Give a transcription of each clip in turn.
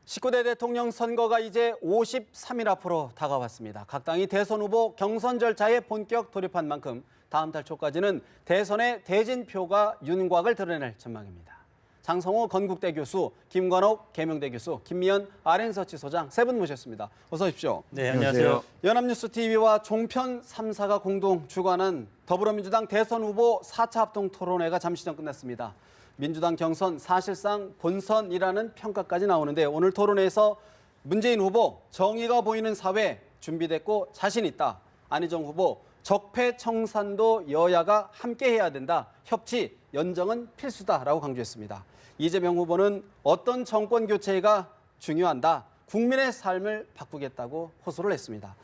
19대 대통령 선거가 이제 53일 앞으로 다가왔습니다. 각 당이 대선 후보 경선 절차에 본격 돌입한 만큼 다음 달 초까지는 대선의 대진표가 윤곽을 드러낼 전망입니다. 장성호 건국대 교수, 김관옥 계명대 교수, 김미연 RN서치 소장 세 분 모셨습니다. 어서 오십시오. 네, 안녕하세요. 연합뉴스TV와 종편 3사가 공동 주관한 더불어민주당 대선 후보 4차 합동 토론회가 잠시 전 끝났습니다. 민주당 경선 사실상 본선이라는 평가까지 나오는데 오늘 토론회에서 문재인 후보 정의가 보이는 사회 준비됐고 자신 있다. 안희정 후보 적폐청산도 여야가 함께해야 된다. 협치, 연정은 필수다라고 강조했습니다. 이재명 후보는 어떤 정권 교체가 중요한다. 국민의 삶을 바꾸겠다고 호소를 했습니다.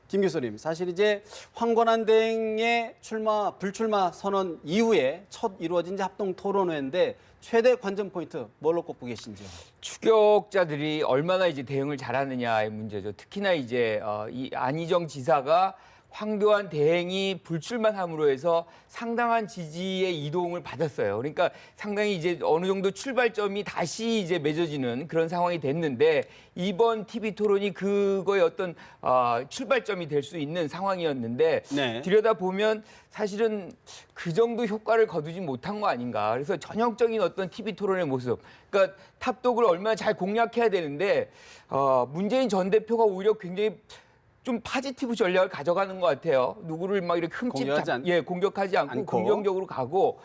김 교수님, 사실 이제 황권한 대행의 불출마 선언 이후에 첫 이루어진 합동 토론회인데 최대 관전 포인트 뭘로 꼽고 계신지요? 추격자들이 얼마나 이제 대응을 잘하느냐의 문제죠. 특히나 이제 이 안희정 지사가 황교안 대행이 불출마함으로 해서 상당한 지지의 이동을 받았어요. 그러니까 상당히 이제 어느 정도 출발점이 다시 이제 맺어지는 그런 상황이 됐는데 이번 TV 토론이 그거의 어떤 출발점이 될 수 있는 상황이었는데 네. 들여다보면 사실은 그 정도 효과를 거두지 못한 거 아닌가. 그래서 전형적인 어떤 TV 토론의 모습. 그러니까 탑독을 얼마나 잘 공략해야 되는데 문재인 전 대표가 오히려 굉장히 좀 파지티브 전략을 가져가는 것 같아요. 누구를 막 이렇게 공격하지 않고 긍정적으로 가고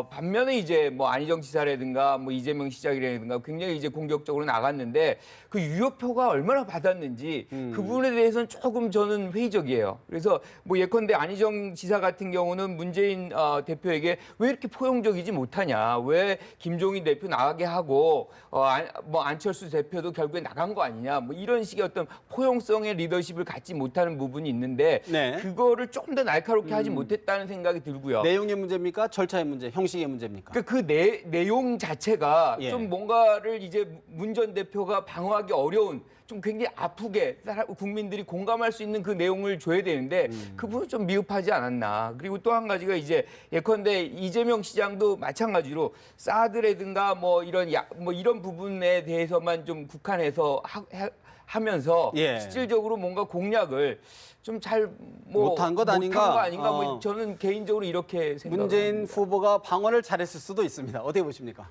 반면에 이제 뭐 안희정 지사라든가 뭐 이재명 시장이라든가 굉장히 이제 공격적으로 나갔는데 그 유효표가 얼마나 받았는지 그 부분에 대해서는 조금 저는 회의적이에요. 그래서 뭐 예컨대 안희정 지사 같은 경우는 문재인 대표에게 왜 이렇게 포용적이지 못하냐, 왜 김종인 대표 나가게 하고 뭐 안철수 대표도 결국에 나간 거 아니냐, 뭐 이런 식의 어떤 포용성의 리더십을 갖지 못하는 부분이 있는데 네. 그거를 좀 더 날카롭게 하지 못했다는 생각이 들고요. 내용의 문제입니까? 절차의 문제, 형식의 문제입니까? 그 내용 자체가 예. 좀 뭔가를 이제 문 전 대표가 방어하기 어려운 좀 굉장히 아프게 국민들이 공감할 수 있는 그 내용을 줘야 되는데 그 부분 좀 미흡하지 않았나. 그리고 또 한 가지가 이제 예컨대 이재명 시장도 마찬가지로 사드라든가 뭐 이런 부분에 대해서만 좀 국한해서 하면서 예. 실질적으로 뭔가 공략을 좀 잘 못한 것 아닌가? 뭐 저는 개인적으로 이렇게 생각합니다. 문재인 후보가 방어를 잘했을 수도 있습니다. 어떻게 보십니까?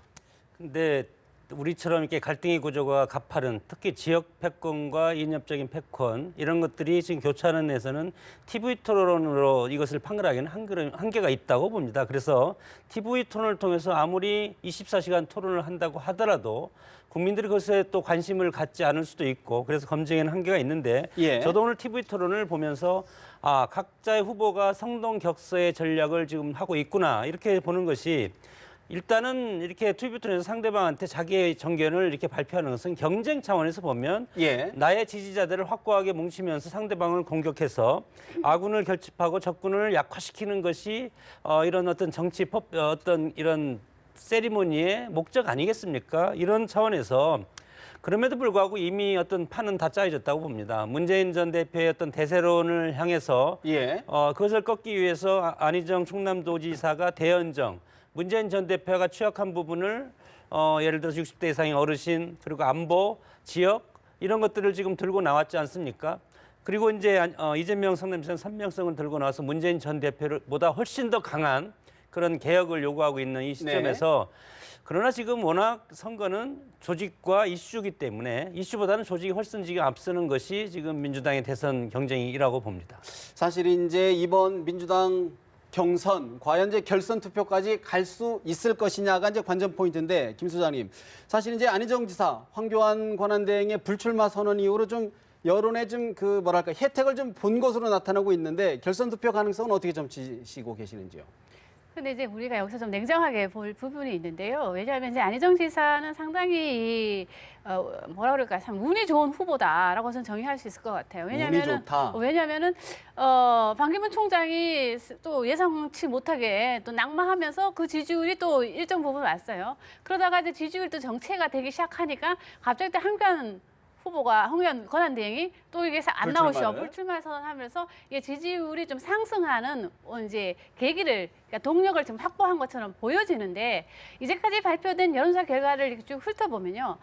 근데 우리처럼 이렇게 갈등의 구조가 가파른 특히 지역 패권과 인접적인 패권 이런 것들이 지금 교차하는 데서는 TV 토론으로 이것을 판결하기는 한계가 있다고 봅니다. 그래서 TV 토론을 통해서 아무리 24시간 토론을 한다고 하더라도 국민들이 그것에 또 관심을 갖지 않을 수도 있고 그래서 검증에는 한계가 있는데 예. 저도 오늘 TV 토론을 보면서 각자의 후보가 성동격서의 전략을 지금 하고 있구나 이렇게 보는 것이 일단은 이렇게 TV 토론에서 상대방한테 자기의 정견을 이렇게 발표하는 것은 경쟁 차원에서 보면 예. 나의 지지자들을 확고하게 뭉치면서 상대방을 공격해서 아군을 결집하고 적군을 약화시키는 것이 이런 어떤 어떤 이런 세리머니의 목적 아니겠습니까? 이런 차원에서 그럼에도 불구하고 이미 어떤 판은 다 짜여졌다고 봅니다. 문재인 전 대표의 어떤 대세론을 향해서 예. 그것을 꺾기 위해서 안희정 충남도지사가 대연정, 문재인 전 대표가 취약한 부분을 예를 들어서 60대 이상의 어르신 그리고 안보, 지역 이런 것들을 지금 들고 나왔지 않습니까? 그리고 이제 이재명 성남시장 선명성을 들고 나와서 문재인 전 대표보다 훨씬 더 강한 그런 개혁을 요구하고 있는 이 시점에서 그러나 지금 워낙 선거는 조직과 이슈이기 때문에 이슈보다는 조직이 훨씬 지금 앞서는 것이 지금 민주당의 대선 경쟁이라고 봅니다. 사실 이제 이번 민주당 경선, 과연 이제 결선 투표까지 갈 수 있을 것이냐가 이제 관전 포인트인데, 김 소장님, 사실 이제 안희정 지사, 황교안 권한대행의 불출마 선언 이후로 좀 여론의 좀 혜택을 좀 본 것으로 나타나고 있는데 결선 투표 가능성은 어떻게 점치시고 계시는지요? 근데 이제 우리가 여기서 좀 냉정하게 볼 부분이 있는데요. 왜냐하면 이제 안희정 지사는 상당히 뭐라 그럴까 참 운이 좋은 후보다라고 저는 정의할 수 있을 것 같아요. 운이 좋다. 왜냐하면은 반기문 총장이 또 예상치 못하게 또 낙마하면서 그 지지율이 또 일정 부분 왔어요. 그러다가 이제 지지율도 정체가 되기 시작하니까 갑자기 또 한편 후보가 황교안 권한대행이 또 이게 안 나오시고 불출마를? 불출마 선언하면서 이게 지지율이 좀 상승하는 이제 계기를 그러니까 동력을 좀 확보한 것처럼 보여지는데 이제까지 발표된 여론조사 결과를 이렇게 쭉 훑어보면요,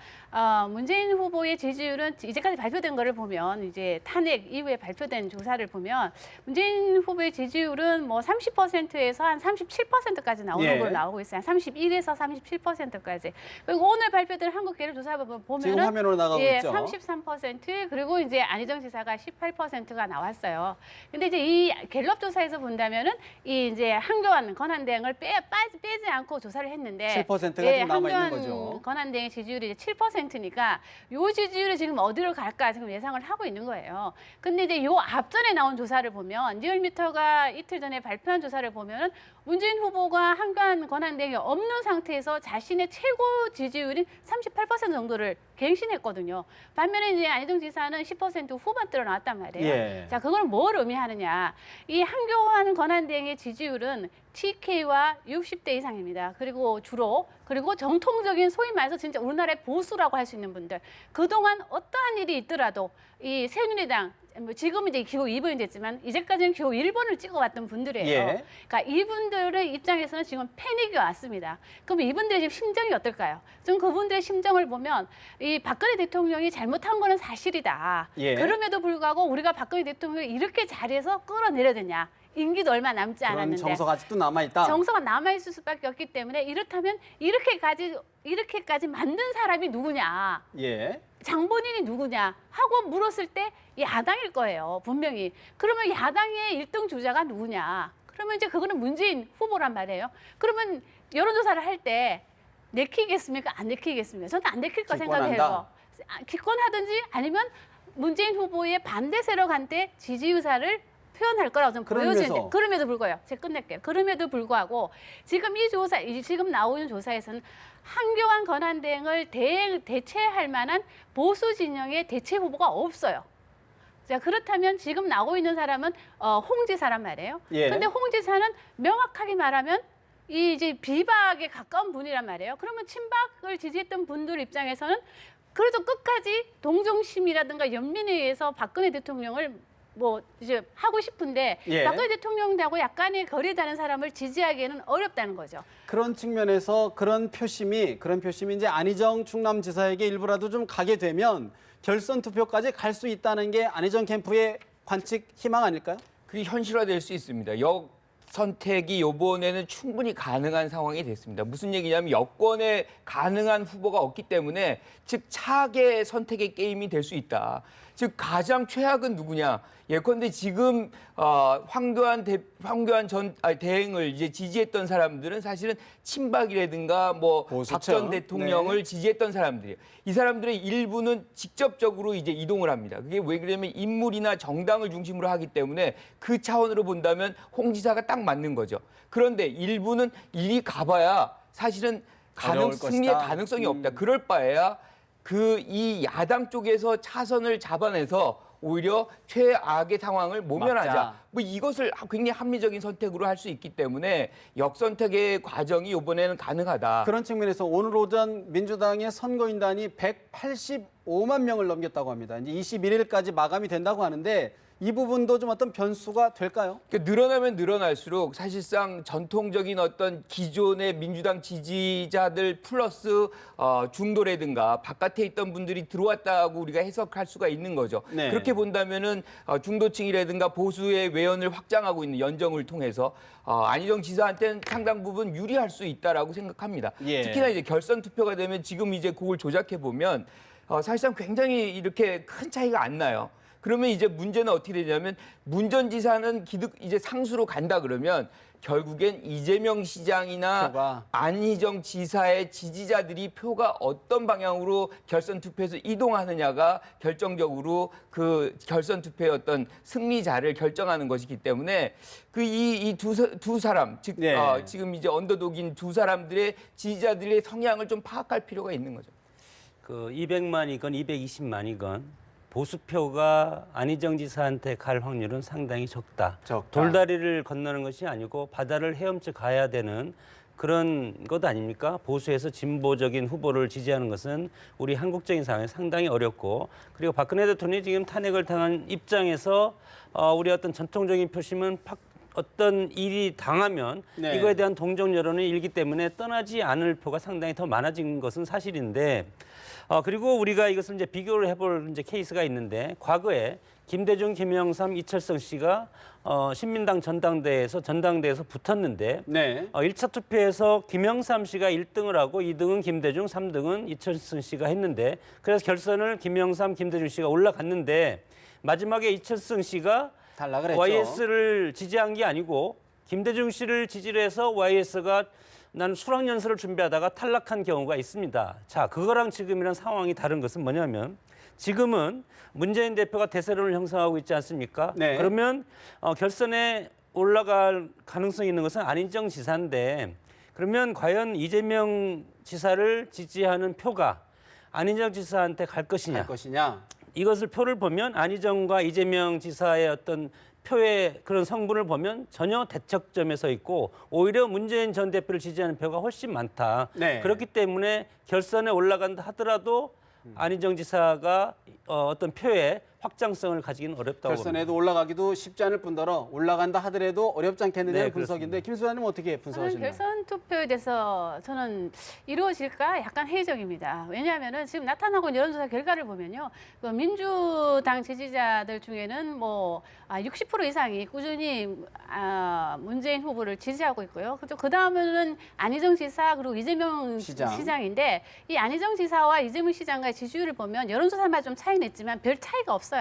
문재인 후보의 지지율은 이제까지 발표된 거를 보면 이제 탄핵 이후에 발표된 조사를 보면 문재인 후보의 지지율은 뭐 30%에서 한 37%까지 나오는 예. 걸로 나오고 있어요. 31에서 37%까지. 그리고 오늘 발표된 한국갤럽 조사 지금 보면은 화면으로 나가고 예, 있죠. 33% 그리고 이제 안희정 지사가 18%가 나왔어요. 근데 이제 이 갤럽 조사에서 본다면은 이 이제 한교안 권한대행을 빼지 않고 조사를 했는데 7%가 예, 좀 남아 있는 한교안 거죠. 권한대행 지지율이 이제 7%니까 요 지지율이 지금 어디로 갈까 지금 예상을 하고 있는 거예요. 근데 이제 요 앞전에 나온 조사를 보면 리얼미터가 이틀 전에 발표한 조사를 보면은 문재인 후보가 한교안 권한대행이 없는 상태에서 자신의 최고 지지율인 38% 정도를 갱신했거든요. 반면에 이제 안희정 지사는 10% 후반대로 나왔단 말이에요. 예. 자, 그걸 뭘 의미하느냐? 이 한교안 권한대행의 지지율은 TK와 60대 이상입니다. 그리고 그리고 정통적인 소위 말해서 진짜 우리나라의 보수라고 할 수 있는 분들. 그동안 어떠한 일이 있더라도 이 새누리당 뭐 지금 이제 기호 2번이 됐지만 이제까지는 기호 1번을 찍어왔던 분들이에요. 예. 그러니까 이분들의 입장에서는 지금 패닉이 왔습니다. 그럼 이분들의 지금 심정이 어떨까요? 좀 그분들의 심정을 보면 이 박근혜 대통령이 잘못한 거는 사실이다. 예. 그럼에도 불구하고 우리가 박근혜 대통령을 이렇게 잘해서 끌어내려야 되냐. 임기도 얼마 남지 그런 않았는데. 정서가 아직도 남아 있다. 정서가 남아있을 수밖에 없기 때문에 이렇다면 이렇게까지 만든 사람이 누구냐. 예. 장본인이 누구냐 하고 물었을 때 야당일 거예요, 분명히. 그러면 야당의 1등 주자가 누구냐. 그러면 이제 그거는 문재인 후보란 말이에요. 그러면 여론조사를 할 때 내키겠습니까? 안 내키겠습니까? 저는 안 내킬 거 기권한다. 생각해요. 기권하든지 아니면 문재인 후보의 반대 세력한테 지지 의사를 표현할 거라고 좀 보여지는데 그럼에도 불구하고 제가 끝낼게요. 그럼에도 불구하고 지금 지금 나오는 조사에서는 한교안 권한대행을 대체할 만한 보수 진영의 대체 후보가 없어요. 자, 그렇다면 지금 나오고 있는 사람은 홍 지사란 말이에요. 예. 근데 홍 지사는 명확하게 말하면 이 이제 비박에 가까운 분이란 말이에요. 그러면 친박을 지지했던 분들 입장에서는 그래도 끝까지 동정심이라든가 연민에 의해서 박근혜 대통령을 뭐 이제 하고 싶은데 예. 박근혜 대통령하고 약간의 거리다는 사람을 지지하기에는 어렵다는 거죠. 그런 측면에서 그런 표심이 이제 안희정 충남지사에게 일부라도 좀 가게 되면 결선 투표까지 갈 수 있다는 게 안희정 캠프의 관측 희망 아닐까요? 그게 현실화될 수 있습니다. 선택이 이번에는 충분히 가능한 상황이 됐습니다. 무슨 얘기냐면 여권에 가능한 후보가 없기 때문에 즉 차기 선택의 게임이 될 수 있다. 즉 가장 최악은 누구냐? 예컨대 지금 황교안 대행을 이제 지지했던 사람들은 사실은 친박이라든가 뭐 박 전 대통령을 지지했던 사람들이에요. 이 사람들의 일부는 직접적으로 이제 이동을 합니다. 그게 왜 그러냐면 인물이나 정당을 중심으로 하기 때문에 그 차원으로 본다면 홍 지사가 딱 맞는 거죠. 그런데 일부는 이리 가봐야 사실은 승리의 가능성이 없다. 그럴 바에야 이 야당 쪽에서 차선을 잡아내서 오히려 최악의 상황을 모면하자. 막자. 뭐 이것을 굉장히 합리적인 선택으로 할 수 있기 때문에 역선택의 과정이 이번에는 가능하다. 그런 측면에서 오늘 오전 민주당의 선거인단이 185만 명을 넘겼다고 합니다. 이제 21일까지 마감이 된다고 하는데 이 부분도 좀 어떤 변수가 될까요? 그러니까 늘어나면 늘어날수록 사실상 전통적인 어떤 기존의 민주당 지지자들 플러스 중도라든가 바깥에 있던 분들이 들어왔다고 우리가 해석할 수가 있는 거죠. 네. 그렇게 본다면은 중도층이라든가 보수의 외연을 확장하고 있는 연정을 통해서 안희정 지사한테는 상당 부분 유리할 수 있다라고 생각합니다. 예. 특히나 이제 결선 투표가 되면 지금 이제 그걸 조작해 보면 사실상 굉장히 이렇게 큰 차이가 안 나요. 그러면 이제 문제는 어떻게 되냐면 문 전 지사는 이제 상수로 간다 그러면 결국엔 이재명 시장이나 표가. 안희정 지사의 지지자들이 표가 어떤 방향으로 결선 투표에서 이동하느냐가 결정적으로 그 결선 투표의 어떤 승리자를 결정하는 것이기 때문에 이 두 사람 즉 네. 지금 이제 언더독인 두 사람들의 지지자들의 성향을 좀 파악할 필요가 있는 거죠. 그 200만이건 220만이건 보수표가 안희정 지사한테 갈 확률은 상당히 적다. 적다. 돌다리를 건너는 것이 아니고 바다를 헤엄쳐 가야 되는 그런 것 아닙니까? 보수에서 진보적인 후보를 지지하는 것은 우리 한국적인 상황에 상당히 어렵고, 그리고 박근혜 대통령이 지금 탄핵을 당한 입장에서 우리 어떤 전통적인 표심은 어떤 일이 당하면 네. 이거에 대한 동정 여론이 일기 때문에 떠나지 않을 표가 상당히 더 많아진 것은 사실인데, 그리고 우리가 이것을 이제 비교를 해볼 이제 케이스가 있는데, 과거에 김대중, 김영삼, 이철성 씨가 신민당 전당대회에서 붙었는데, 네. 1차 투표에서 김영삼 씨가 1등을 하고 2등은 김대중, 3등은 이철성 씨가 했는데, 그래서 결선을 김영삼, 김대중 씨가 올라갔는데, 마지막에 이철성 씨가 탈락을 했죠. YS를 지지한 게 아니고 김대중 씨를 지지를 해서 YS가 나는 수락연설을 준비하다가 탈락한 경우가 있습니다. 자, 그거랑 지금이랑 상황이 다른 것은 뭐냐면, 지금은 문재인 대표가 대세론을 형성하고 있지 않습니까? 네. 그러면 결선에 올라갈 가능성이 있는 것은 안희정 지사인데, 그러면 과연 이재명 지사를 지지하는 표가 안희정 지사한테 갈 것이냐? 할 것이냐? 이것을 표를 보면 안희정과 이재명 지사의 어떤 표의 그런 성분을 보면 전혀 대척점에 서 있고, 오히려 문재인 전 대표를 지지하는 표가 훨씬 많다. 네. 그렇기 때문에 결선에 올라간다 하더라도 안희정 지사가 어떤 표의 확장성을 가지기는 어렵다고 결선에도 봅니다. 올라가기도 쉽지 않을 뿐더러 올라간다 하더라도 어렵지 않겠느냐는 네, 분석인데, 김 소장님 어떻게 저는 분석하시나요? 결선 투표에 대해서 저는 이루어질까 약간 회의적입니다. 왜냐하면은 지금 나타나고 있는 여론조사 결과를 보면요, 그 민주당 지지자들 중에는 뭐 60% 이상이 꾸준히 문재인 후보를 지지하고 있고요. 그 다음에는 안희정 지사 그리고 이재명 시장인데, 이 안희정 지사와 이재명 시장과의 지지율을 보면 여론조사마다 좀 차이는 있지만 별 차이가 없어요.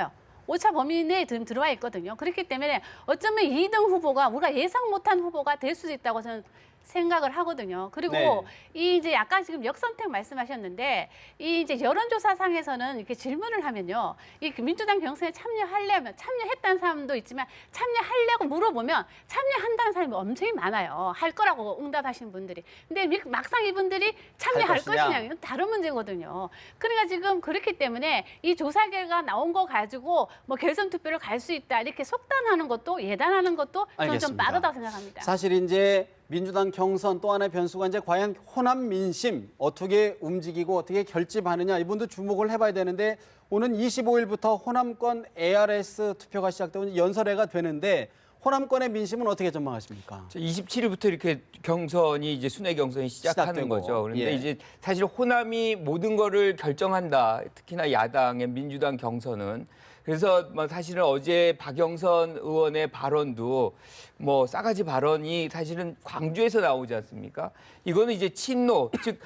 오차 범위 내에 들어와 있거든요. 그렇기 때문에 어쩌면 2등 후보가 우리가 예상 못한 후보가 될 수도 있다고 저는 생각을 하거든요. 그리고 네. 이 이제 아까 지금 역선택 말씀하셨는데, 이 이제 여론조사상에서는 이렇게 질문을 하면요, 이 민주당 경선에 참여했다는 사람도 있지만 참여하려고 물어보면 참여한다는 사람이 엄청 많아요. 할 거라고 응답하신 분들이. 근데 막상 이분들이 참여할 것이냐, 이건 다른 문제거든요. 그러니까 지금 그렇기 때문에 이 조사 결과 나온 거 가지고 뭐 결선 투표를 갈 수 있다 이렇게 속단하는 것도 예단하는 것도 저는 좀 알겠습니다. 빠르다고 생각합니다. 사실 이제 민주당 경선 또 하나의 변수가 이제 과연 호남 민심 어떻게 움직이고 어떻게 결집하느냐, 이분도 주목을 해봐야 되는데, 오는 25일부터 호남권 ARS 투표가 시작되고 연설회가 되는데, 호남권의 민심은 어떻게 전망하십니까? 27일부터 이렇게 경선이 이제 순회 경선이 시작하는 시작되고, 거죠. 그런데 예. 이제 사실 호남이 모든 거를 결정한다. 특히나 야당의 민주당 경선은. 그래서 뭐 사실은 어제 박영선 의원의 발언도 뭐 싸가지 발언이 사실은 광주에서 나오지 않습니까? 이거는 이제 친노, 즉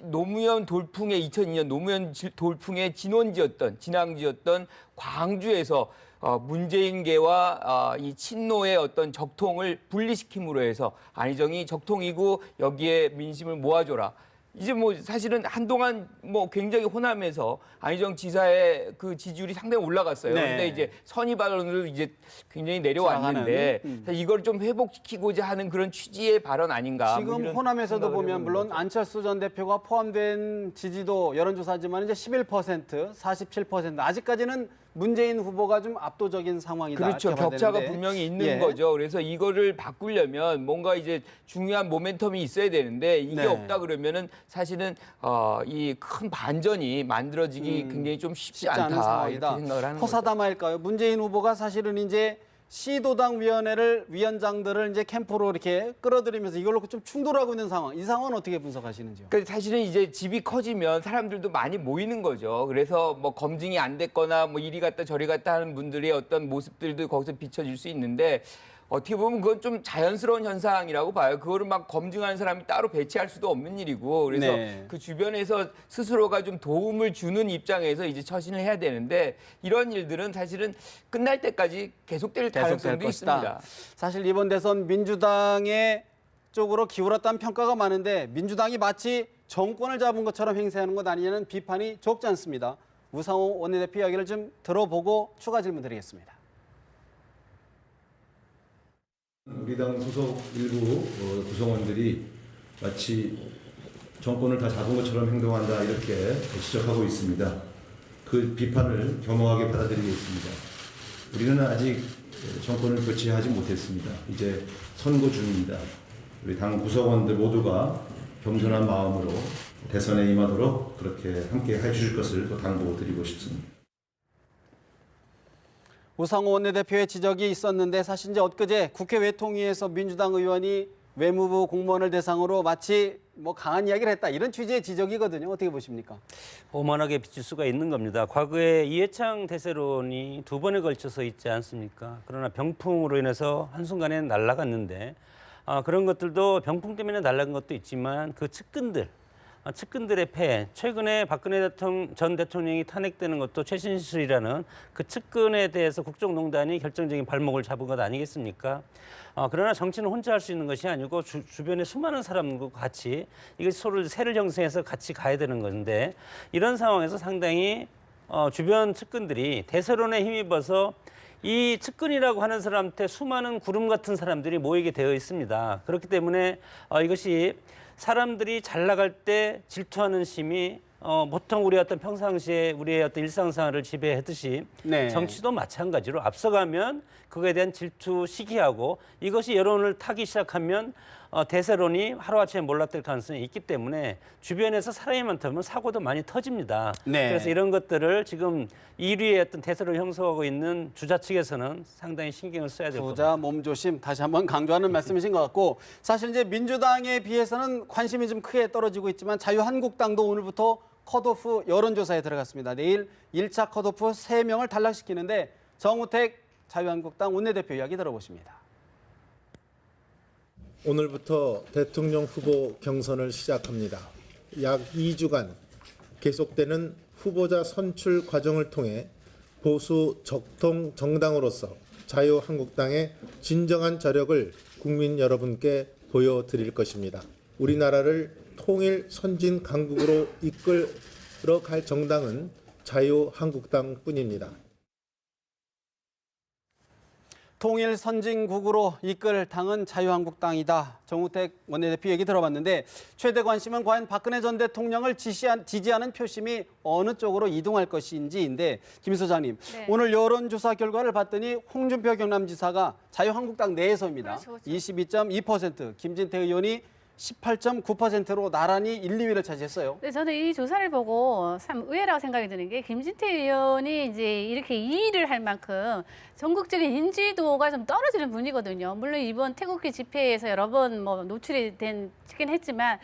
노무현 돌풍의 2002년 노무현 돌풍의 진앙지였던 광주에서 문재인계와 이 친노의 어떤 적통을 분리시킴으로 해서 안희정이 적통이고 여기에 민심을 모아줘라. 이제 뭐 사실은 한동안 뭐 굉장히 호남에서 안희정 지사의 그 지지율이 상당히 올라갔어요. 네. 그런데 이제 선의 발언으로 이제 굉장히 내려왔는데 이걸 좀 회복시키고자 하는 그런 취지의 발언 아닌가. 뭐 지금 이런 호남에서도 생각을 보면 해보는 물론 거죠. 안철수 전 대표가 포함된 지지도 여론조사지만 이제 11%, 47%. 아직까지는 문재인 후보가 좀 압도적인 상황이다. 그렇죠. 이렇게 봐야 격차가 되는데. 분명히 있는 예. 거죠. 그래서 이거를 바꾸려면 뭔가 이제 중요한 모멘텀이 있어야 되는데 이게 네. 없다 그러면은 사실은 이 큰 반전이 만들어지기 굉장히 좀 쉽지 않은 않다 상황이다. 이렇게 생각을 하는 거죠. 호사다마일까요? 문재인 후보가 사실은 이제 시도당 위원장들을 이제 캠프로 이렇게 끌어들이면서 이걸로 좀 충돌하고 있는 상황. 이 상황은 어떻게 분석하시는지요? 그러니까 사실은 이제 집이 커지면 사람들도 많이 모이는 거죠. 그래서 뭐 검증이 안 됐거나 뭐 이리 갔다 저리 갔다 하는 분들의 어떤 모습들도 거기서 비춰질 수 있는데, 어떻게 보면 그건 좀 자연스러운 현상이라고 봐요. 그거를 막 검증하는 사람이 따로 배치할 수도 없는 일이고, 그래서 네. 그 주변에서 스스로가 좀 도움을 주는 입장에서 이제 처신을 해야 되는데, 이런 일들은 사실은 끝날 때까지 계속될 가능성도 있습니다. 사실 이번 대선 민주당의 쪽으로 기울었다는 평가가 많은데, 민주당이 마치 정권을 잡은 것처럼 행세하는 것 아니냐는 비판이 적지 않습니다. 우상호 원내대표 이야기를 좀 들어보고 추가 질문 드리겠습니다. 우리 당 소속 일부 구성원들이 마치 정권을 다 잡은 것처럼 행동한다 이렇게 지적하고 있습니다. 그 비판을 겸허하게 받아들이겠습니다. 우리는 아직 정권을 교체하지 못했습니다. 이제 선거 중입니다. 우리 당 구성원들 모두가 겸손한 마음으로 대선에 임하도록 그렇게 함께 해주실 것을 또 당부드리고 싶습니다. 우상호 원내대표의 지적이 있었는데 사실 이제 엊그제 국회 외통위에서 민주당 의원이 외무부 공무원을 대상으로 마치 뭐 강한 이야기를 했다 이런 취지의 지적이거든요. 어떻게 보십니까? 오만하게 비칠 수가 있는 겁니다. 과거에 이해창 대세론이 2번에 걸쳐서 있지 않습니까? 그러나 병풍으로 인해서 한순간에 날아갔는데 그런 것들도 병풍 때문에 날아간 것도 있지만 그 측근들의 패, 최근에 박근혜 전 대통령이 탄핵되는 것도 최신실이라는 그 측근에 대해서 국정농단이 결정적인 발목을 잡은 것 아니겠습니까? 그러나 정치는 혼자 할 수 있는 것이 아니고 주변에 수많은 사람과 같이 이게 서로 세를 형성해서 같이 가야 되는 건데 이런 상황에서 상당히 주변 측근들이 대세론에 힘입어서 이 측근이라고 하는 사람한테 수많은 구름 같은 사람들이 모이게 되어 있습니다. 그렇기 때문에 이것이 사람들이 잘 나갈 때 질투하는 심이 보통 우리 어떤 평상시에 우리의 어떤 일상생활을 지배했듯이 네. 정치도 마찬가지로 앞서가면 그거에 대한 질투 시기하고 이것이 여론을 타기 시작하면 대세론이 하루아침에 몰락될 가능성이 있기 때문에 주변에서 사람이 많다면 사고도 많이 터집니다. 네. 그래서 이런 것들을 지금 1위의 어떤 대세를 형성하고 있는 주자 측에서는 상당히 신경을 써야 될 것 같습니다. 부자 몸조심 다시 한번 강조하는 말씀이신 것 같고 사실 이제 민주당에 비해서는 관심이 좀 크게 떨어지고 있지만 자유한국당도 오늘부터 컷오프 여론조사에 들어갔습니다. 내일 1차 컷오프 3명을 탈락시키는데 정우택 자유한국당 원내대표 이야기 들어보십니다. 오늘부터 대통령 후보 경선을 시작합니다. 약 2주간 계속되는 후보자 선출 과정을 통해 보수 적통 정당으로서 자유한국당의 진정한 저력을 국민 여러분께 보여드릴 것입니다. 우리나라를 통일 선진 강국으로 이끌어 갈 정당은 자유한국당뿐입니다. 통일 선진국으로 이끌 당은 자유한국당이다. 정우택 원내대표 얘기 들어봤는데 최대 관심은 과연 박근혜 전 대통령을 지지하는 표심이 어느 쪽으로 이동할 것인지인데 김 소장님 네. 오늘 여론조사 결과를 봤더니 홍준표 경남지사가 자유한국당 내에서입니다. 그렇죠. 22.2%, 김진태 의원이 18.9%로 나란히 1, 2위를 차지했어요. 네, 저는 이 조사를 보고 참 의외라고 생각이 드는 게 김진태 의원이 이제 이렇게 2위를 할 만큼 전국적인 인지도가 좀 떨어지는 분이거든요. 물론 이번 태극기 집회에서 여러 번 뭐 노출이 되긴 했지만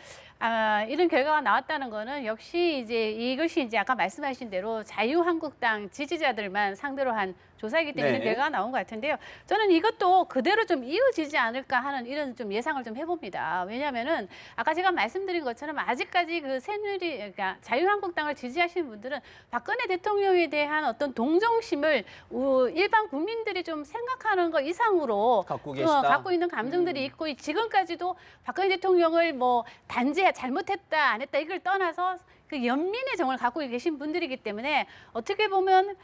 이런 결과가 나왔다는 거는 역시 이제 이것이 이제 아까 말씀하신 대로 자유한국당 지지자들만 상대로 한 조사이기 때문에 네. 이런 결과가 나온 것 같은데요. 저는 이것도 그대로 좀 이어지지 않을까 하는 이런 좀 예상을 좀 해봅니다. 왜냐하면은 아까 제가 말씀드린 것처럼 아직까지 그 새누리, 그러니까 자유한국당을 지지하시는 분들은 박근혜 대통령에 대한 어떤 동정심을 일반 국민들이 좀 생각하는 것 이상으로 갖고 계시다. 갖고 있는 감정들이 있고 지금까지도 박근혜 대통령을 뭐 단지 잘못했다 안 했다 이걸 떠나서 그 연민의 정을 갖고 계신 분들이기 때문에 어떻게 보면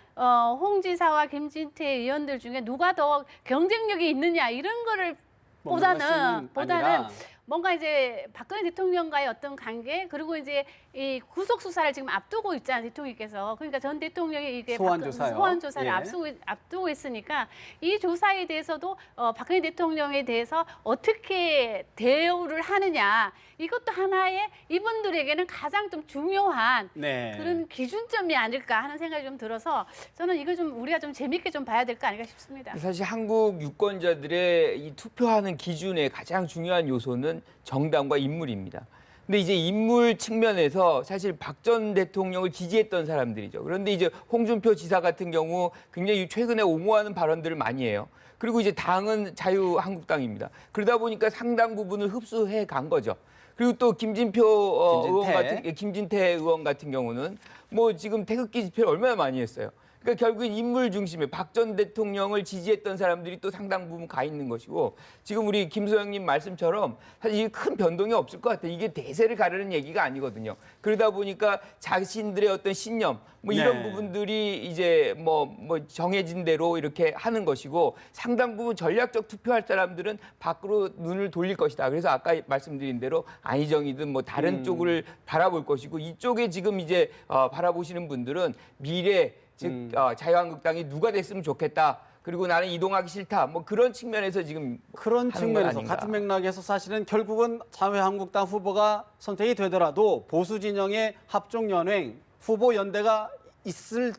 홍 지사와 김진태 의원들 중에 누가 더 경쟁력이 있느냐 이런 거를 보다는 뭔가 이제 박근혜 대통령과의 어떤 관계 그리고 이제 이 구속 수사를 지금 앞두고 있잖아요 대통령께서. 그러니까 전 대통령이 이게 소환 조사를 예. 앞두고 있으니까 이 조사에 대해서도 박근혜 대통령에 대해서 어떻게 대우를 하느냐 이것도 하나의 이분들에게는 가장 좀 중요한 네. 그런 기준점이 아닐까 하는 생각이 좀 들어서 저는 이거 좀 우리가 좀 재밌게 좀 봐야 될 거 아닌가 싶습니다. 사실 한국 유권자들의 이 투표하는 기준의 가장 중요한 요소는 정당과 인물입니다. 근데 이제 인물 측면에서 사실 박 전 대통령을 지지했던 사람들이죠. 그런데 이제 홍준표 지사 같은 경우 굉장히 최근에 옹호하는 발언들을 많이 해요. 그리고 이제 당은 자유한국당입니다. 그러다 보니까 상당 부분을 흡수해 간 거죠. 그리고 또 김진태 의원 같은 경우는 뭐 지금 태극기 집회를 얼마나 많이 했어요. 그러니까 결국엔 인물 중심에 박 전 대통령을 지지했던 사람들이 또 상당 부분 가 있는 것이고 지금 우리 김 소장님 말씀처럼 사실 이게 큰 변동이 없을 것 같아요. 이게 대세를 가르는 얘기가 아니거든요. 그러다 보니까 자신들의 어떤 신념 뭐 이런 네. 부분들이 이제 뭐 정해진 대로 이렇게 하는 것이고 상당 부분 전략적 투표할 사람들은 밖으로 눈을 돌릴 것이다. 그래서 아까 말씀드린 대로 안희정이든 뭐 다른 쪽을 바라볼 것이고 이쪽에 지금 이제 바라보시는 분들은 미래 즉 자유한국당이 누가 됐으면 좋겠다. 그리고 나는 이동하기 싫다. 뭐 그런 측면에서 지금 그런 하는 건 측면에서 아닌가. 같은 맥락에서 사실은 결국은 자유한국당 후보가 선택이 되더라도 보수 진영의 합종연횡 후보 연대가 있을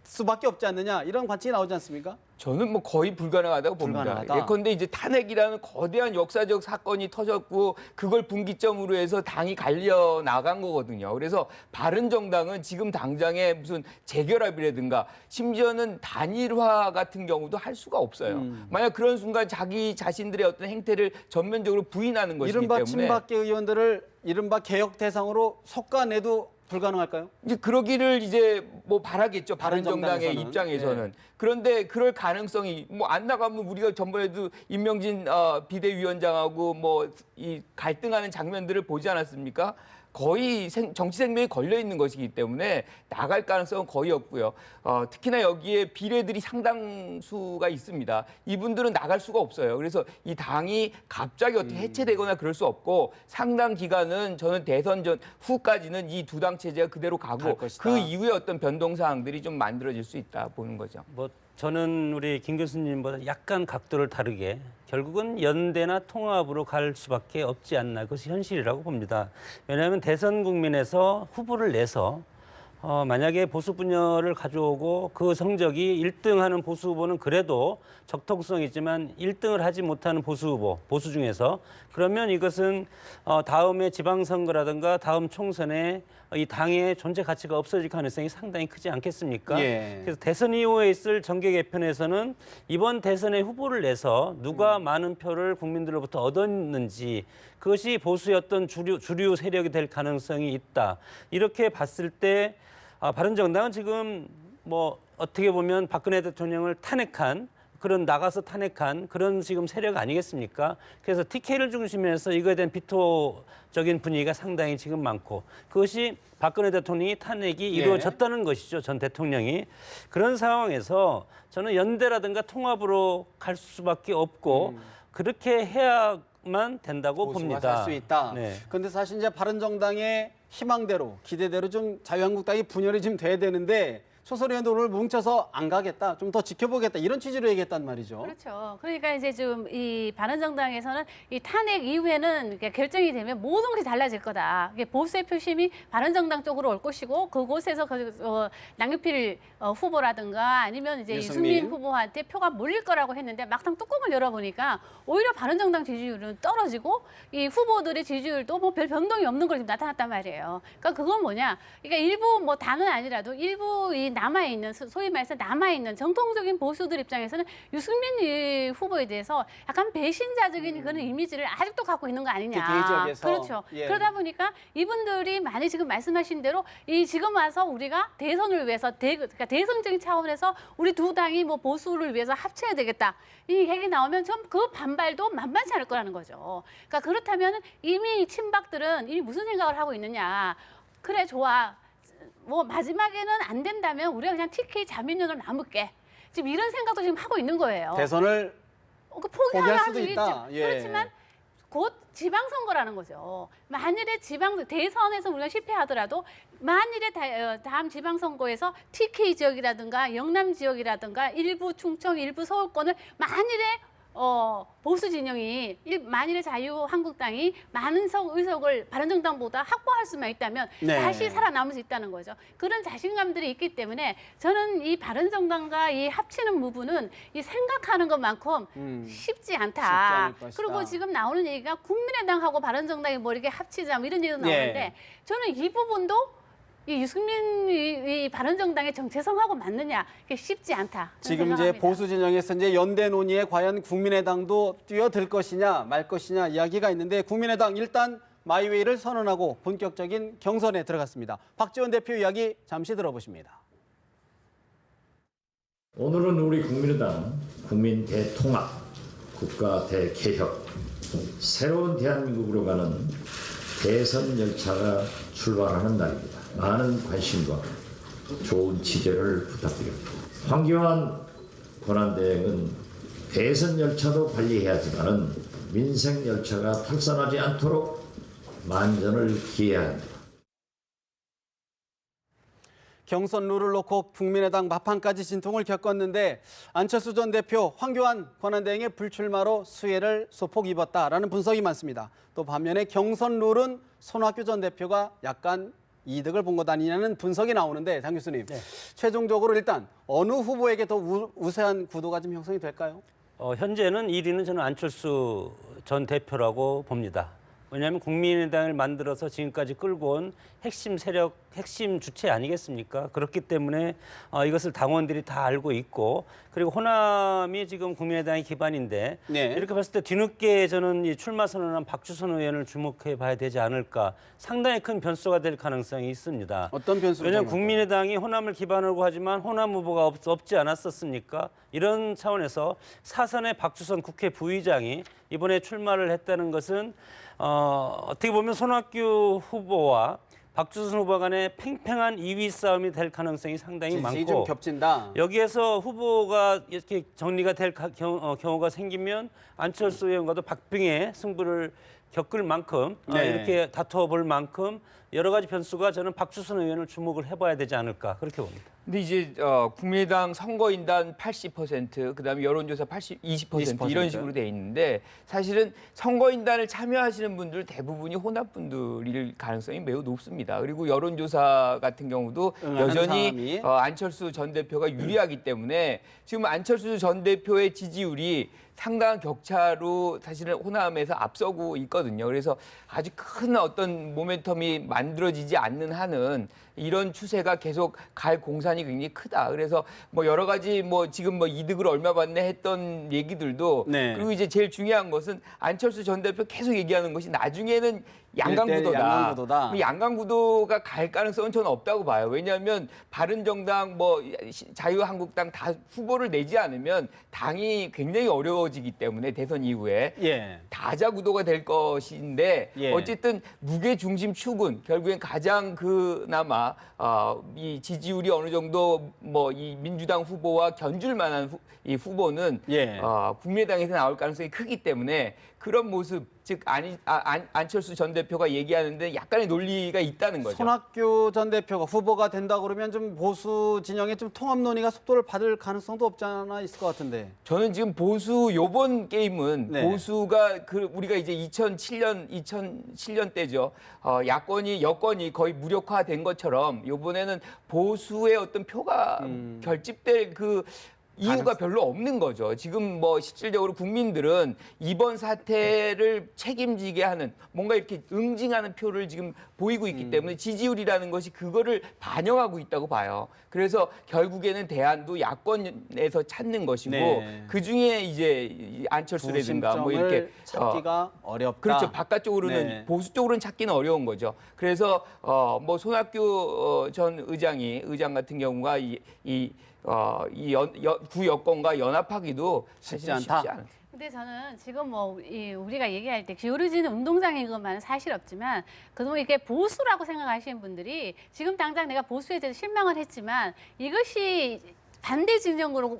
수밖에 없지 않느냐 이런 관측이 나오지 않습니까? 저는 뭐 거의 불가능하다고 봅니다. 불가능하다. 예컨대 이제 탄핵이라는 거대한 역사적 사건이 터졌고 그걸 분기점으로 해서 당이 갈려 나간 거거든요. 그래서 바른정당은 지금 당장에 무슨 재결합이라든가 심지어는 단일화 같은 경우도 할 수가 없어요. 만약 그런 순간 자기 자신들의 어떤 행태를 전면적으로 부인하는 것이기 이른바 때문에 친박계 의원들을 이른바 개혁 대상으로 솎아내도 불가능할까요? 이제 그러기를 이제 뭐 바라겠죠. 바른정당의 바른정당에서는. 입장에서는. 그런데 그럴 가능성이 뭐 안 나가면 우리가 전번에도 임명진 비대위원장하고 뭐 이 갈등하는 장면들을 보지 않았습니까? 거의 정치 생명이 걸려 있는 것이기 때문에 나갈 가능성은 거의 없고요. 특히나 여기에 비례들이 상당수가 있습니다. 이분들은 나갈 수가 없어요. 그래서 이 당이 갑자기 어떻게 해체되거나 그럴 수 없고 상당 기간은 저는 대선 전 후까지는 이 두 당 체제가 그대로 갈 가고 것이다. 그 이후에 어떤 변동 사항들이 좀 만들어질 수 있다 보는 거죠. 뭐 저는 우리 김 교수님보다 약간 각도를 다르게 결국은 연대나 통합으로 갈 수밖에 없지 않나, 그것이 현실이라고 봅니다. 왜냐하면 대선 국민에서 후보를 내서 만약에 보수 분열을 가져오고 그 성적이 1등하는 보수 후보는 그래도 적통성이 있지만 1등을 하지 못하는 보수 후보, 보수 중에서 그러면 이것은 다음에 지방선거라든가 다음 총선에 이 당의 존재 가치가 없어질 가능성이 상당히 크지 않겠습니까? 예. 그래서 대선 이후에 있을 정계 개편에서는 이번 대선에 후보를 내서 누가 많은 표를 국민들로부터 얻었는지 그것이 보수의 어떤 주류 세력이 될 가능성이 있다. 이렇게 봤을 때 바른정당은 지금 뭐 어떻게 보면 박근혜 대통령을 탄핵한 그런 나가서 탄핵한 그런 지금 세력 아니겠습니까? 그래서 TK를 중심으로 해서 이거에 대한 비토적인 분위기가 상당히 지금 많고 그것이 박근혜 대통령이 탄핵이 이루어졌다는 것이죠. 전 대통령이. 그런 상황에서 저는 연대라든가 통합으로 갈 수밖에 없고 그렇게 해야만 된다고 보수가 봅니다. 살 수 있다. 네. 그런데 사실 이제 바른정당의 희망대로 기대대로 좀 자유한국당이 분열이 좀 돼야 되는데 소설 의원들 오늘 뭉쳐서 안 가겠다, 좀 더 지켜보겠다 이런 취지로 얘기했단 말이죠. 그렇죠. 그러니까 이제 좀 이 바른정당에서는 이 탄핵 이후에는 이렇게 결정이 되면 모든 것이 달라질 거다. 이게 보수의 표심이 바른정당 쪽으로 올 것이고 그곳에서 양육필 후보라든가 아니면 이제 유승민 후보한테 표가 몰릴 거라고 했는데 막상 뚜껑을 열어보니까 오히려 바른정당 지지율은 떨어지고 이 후보들의 지지율도 뭐 별 변동이 없는 걸 지금 나타났단 말이에요. 그러니까 그건 뭐냐? 그러니까 일부 뭐 당은 아니라도 일부 이 남아있는 소위 말해서 남아있는 정통적인 보수들 입장에서는 유승민 후보에 대해서 약간 배신자적인 그런 이미지를 아직도 갖고 있는 거 아니냐. 특히 지역에서. 그렇죠. 예. 그러다 보니까 이분들이 많이 지금 말씀하신 대로 이 지금 와서 우리가 대선을 위해서 그러니까 대선적인 차원에서 우리 두 당이 뭐 보수를 위해서 합쳐야 되겠다. 이 얘기 나오면 좀 그 반발도 만만치 않을 거라는 거죠. 그러니까 그렇다면 이미 친박들은 이미 무슨 생각을 하고 있느냐. 그래 좋아. 뭐 마지막에는 안 된다면 우리가 그냥 TK 자민련으로 남을게. 지금 이런 생각도 지금 하고 있는 거예요. 대선을 포기할 수도 있다. 예. 그렇지만 곧 지방선거라는 거죠. 만일에 대선에서 우리가 실패하더라도 만일에 다음 지방선거에서 TK 지역이라든가 영남 지역이라든가 일부 충청, 일부 서울권을 만일에 보수 진영이 만일에 자유한국당이 많은 의석을 바른정당보다 확보할 수만 있다면 네. 다시 살아남을 수 있다는 거죠. 그런 자신감들이 있기 때문에 저는 이 바른정당과 이 합치는 부분은 이 생각하는 것만큼 쉽지 않다. 쉽지 않을 것이다. 그리고 지금 나오는 얘기가 국민의당하고 바른정당이 뭐 이렇게 합치자 뭐 이런 얘기도 나오는데 예. 저는 이 부분도 이 유승민 이 바른정당의 정체성하고 맞느냐 이게 쉽지 않다. 지금 이제 생각합니다. 보수 진영에서 이제 연대 논의에 과연 국민의당도 뛰어들 것이냐 말 것이냐 이야기가 있는데 국민의당 일단 마이웨이를 선언하고 본격적인 경선에 들어갔습니다. 박지원 대표 이야기 잠시 들어보십니다. 오늘은 우리 국민의당 국민 대통합, 국가 대개혁, 새로운 대한민국으로 가는 대선 열차가 출발하는 날입니다. 많은 관심과 좋은 지지를 부탁드립니다. 황교안 권한대행은 대선 열차도 관리해야 하지만 민생 열차가 탈선하지 않도록 만전을 기해야 합니다. 경선 룰을 놓고 국민의당 마판까지 진통을 겪었는데 안철수 전 대표, 황교안 권한대행의 불출마로 수혜를 소폭 입었다라는 분석이 많습니다. 또 반면에 경선 룰은 손학규 전 대표가 약간 이득을 본 것 아니냐는 분석이 나오는데 장 교수님, 최종적으로 일단 어느 후보에게 더 우세한 구도가 좀 형성이 될까요? 현재는 1위는 저는 안철수 전 대표라고 봅니다. 왜냐하면 국민의당을 만들어서 지금까지 끌고 온 핵심 세력, 핵심 주체 아니겠습니까? 그렇기 때문에 이것을 당원들이 다 알고 있고, 그리고 호남이 지금 국민의당의 기반인데 네. 이렇게 봤을 때 뒤늦게 저는 이 출마 선언한 박주선 의원을 주목해 봐야 되지 않을까. 상당히 큰 변수가 될 가능성이 있습니다. 어떤 변수가? 왜냐하면 국민의당이 호남을 기반으로 하지만 호남 후보가 없지 않았었습니까? 이런 차원에서 사선의 박주선 국회 부의장이 이번에 출마를 했다는 것은 어떻게 보면 손학규 후보와 박주선 후보 간의 팽팽한 2위 싸움이 될 가능성이 상당히 지지율이 많고, 좀 겹친다. 여기에서 후보가 이렇게 정리가 될 경우가 생기면 안철수 의원과도 박빙의 승부를 겪을 만큼 네. 이렇게 다퉈볼 만큼 여러 가지 변수가 저는 박주선 의원을 주목을 해봐야 되지 않을까 그렇게 봅니다. 근데 이제 국민의당 선거인단 80%, 그다음에 여론조사 20% 이런 식으로 돼 있는데 사실은 선거인단을 참여하시는 분들 대부분이 호남 분들일 가능성이 매우 높습니다. 그리고 여론조사 같은 경우도 여전히 안철수 전 대표가 유리하기 때문에 지금 안철수 전 대표의 지지율이 상당한 격차로 사실은 호남에서 앞서고 있거든요. 그래서 아주 큰 어떤 모멘텀이 만들어지지 않는 한은 이런 추세가 계속 갈 공산이 굉장히 크다. 그래서 뭐 여러 가지 뭐 지금 뭐 이득을 얼마 받네 했던 얘기들도 네. 그리고 이제 제일 중요한 것은 안철수 전 대표 계속 얘기하는 것이 나중에는 양강구도다. 양강구도다. 양강구도가 갈 가능성은 저는 없다고 봐요. 왜냐하면 바른정당, 뭐 자유한국당 다 후보를 내지 않으면 당이 굉장히 어려워지기 때문에 대선 이후에 예. 다자구도가 될 것인데 예. 어쨌든 무게 중심 축은 결국엔 가장 그나마 이 지지율이 어느 정도 뭐 이 민주당 후보와 견줄 만한 이 후보는 예. 국민의당에서 나올 가능성이 크기 때문에 그런 모습, 즉 안철수 전 대표가 얘기하는데 약간의 논리가 있다는 거죠. 손학규 전 대표가 후보가 된다 그러면 좀 보수 진영의 좀 통합 논의가 속도를 받을 가능성도 없지 않아 있을 것 같은데. 저는 지금 보수 요번 게임은 네. 보수가 우리가 이제 2007년 때죠. 여권이 거의 무력화된 것처럼 이번에는 보수의 어떤 표가 결집될 그 이유가 별로 없는 거죠. 지금 뭐 실질적으로 국민들은 이번 사태를 책임지게 하는 뭔가 이렇게 응징하는 표를 지금 보이고 있기 때문에 지지율이라는 것이 그거를 반영하고 있다고 봐요. 그래서 결국에는 대안도 야권에서 찾는 것이고 네. 그 중에 이제 안철수라든가 뭐 이렇게 찾기가 어렵다. 그렇죠. 바깥쪽으로는 네. 보수 쪽으로는 찾기는 어려운 거죠. 그래서 뭐 손학규 전 의장 같은 경우가 구 여권과 연합하기도 사실은 쉽지 않아요. 근데 저는 지금 뭐 우리가 얘기할 때 기울어지는 운동장인 것만은 사실 없지만 그동안 이게 보수라고 생각하시는 분들이 지금 당장 내가 보수에 대해서 실망을 했지만 이것이 반대 진영으로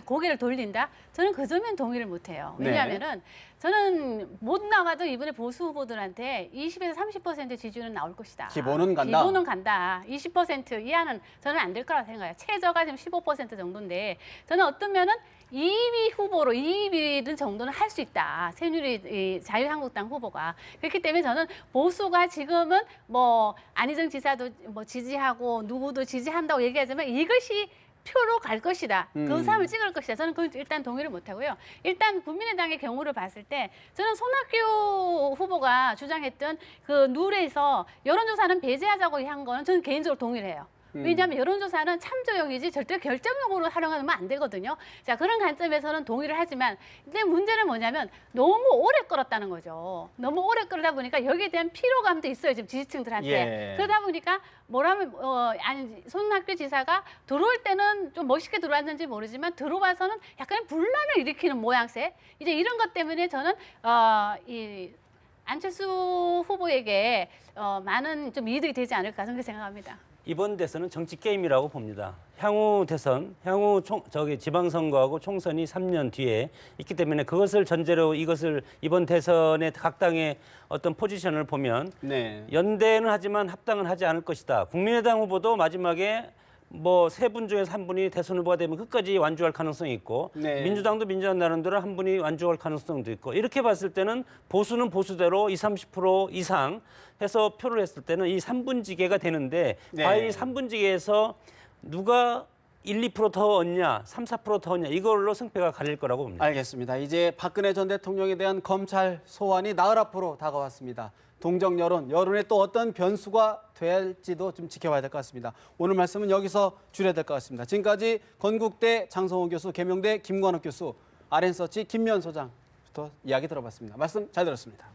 고개를 돌린다? 저는 그 점엔 동의를 못해요. 왜냐하면은 저는 못 나와도 이번에 보수 후보들한테 20에서 30% 지지율은 나올 것이다. 기본은 간다. 기본은 간다. 20% 이하는 저는 안 될 거라고 생각해요. 최저가 지금 15% 정도인데 저는 어떤 면은 2위 후보로 2위 정도는 할 수 있다. 새누리 자유한국당 후보가. 그렇기 때문에 저는 보수가 지금은 뭐 안희정 지사도 뭐 지지하고 누구도 지지한다고 얘기하지만 이것이 표로 갈 것이다. 그 사람을 찍을 것이다. 저는 그건 일단 동의를 못하고요. 일단 국민의당의 경우를 봤을 때 저는 손학규 후보가 주장했던 그 룰에서 여론조사는 배제하자고 한 거는 저는 개인적으로 동의를 해요. 왜냐하면 여론조사는 참조용이지 절대 결정용으로 활용하면 안 되거든요. 자, 그런 관점에서는 동의를 하지만 근데 문제는 뭐냐면 너무 오래 끌었다는 거죠. 너무 오래 끌다 보니까 여기에 대한 피로감도 있어요. 지금 지지층들한테. 예. 그러다 보니까 뭐라면 손학규 지사가 들어올 때는 좀 멋있게 들어왔는지 모르지만 들어와서는 약간 분란을 일으키는 모양새. 이제 이런 것 때문에 저는 이 안철수 후보에게 많은 좀 이득이 되지 않을까 그렇게 생각합니다. 이번 대선은 정치 게임이라고 봅니다. 향후 대선, 지방선거하고 총선이 3년 뒤에 있기 때문에 그것을 전제로 이번 대선의 각 당의 어떤 포지션을 보면 네. 연대는 하지만 합당은 하지 않을 것이다. 국민의당 후보도 마지막에 뭐 세 분 중에서 한 분이 대선 후보가 되면 끝까지 완주할 가능성이 있고 네. 민주당도 민주당 나름대로 한 분이 완주할 가능성도 있고 이렇게 봤을 때는 보수는 보수대로 20-30% 이상 해서 표를 했을 때는 이 3분지계가 되는데 네. 과연 이 3분지계에서 누가 1-2% 더 얻냐, 3-4% 더 얻냐 이걸로 승패가 갈릴 거라고 봅니다. 알겠습니다. 이제 박근혜 전 대통령에 대한 검찰 소환이 나흘 앞으로 다가왔습니다. 동정 여론에 또 어떤 변수가 될지도 좀 지켜봐야 될 것 같습니다. 오늘 말씀은 여기서 줄여야 될 것 같습니다. 지금까지 건국대 장성호 교수, 계명대 김관욱 교수, RN서치 김미연 소장부터 이야기 들어봤습니다. 말씀 잘 들었습니다.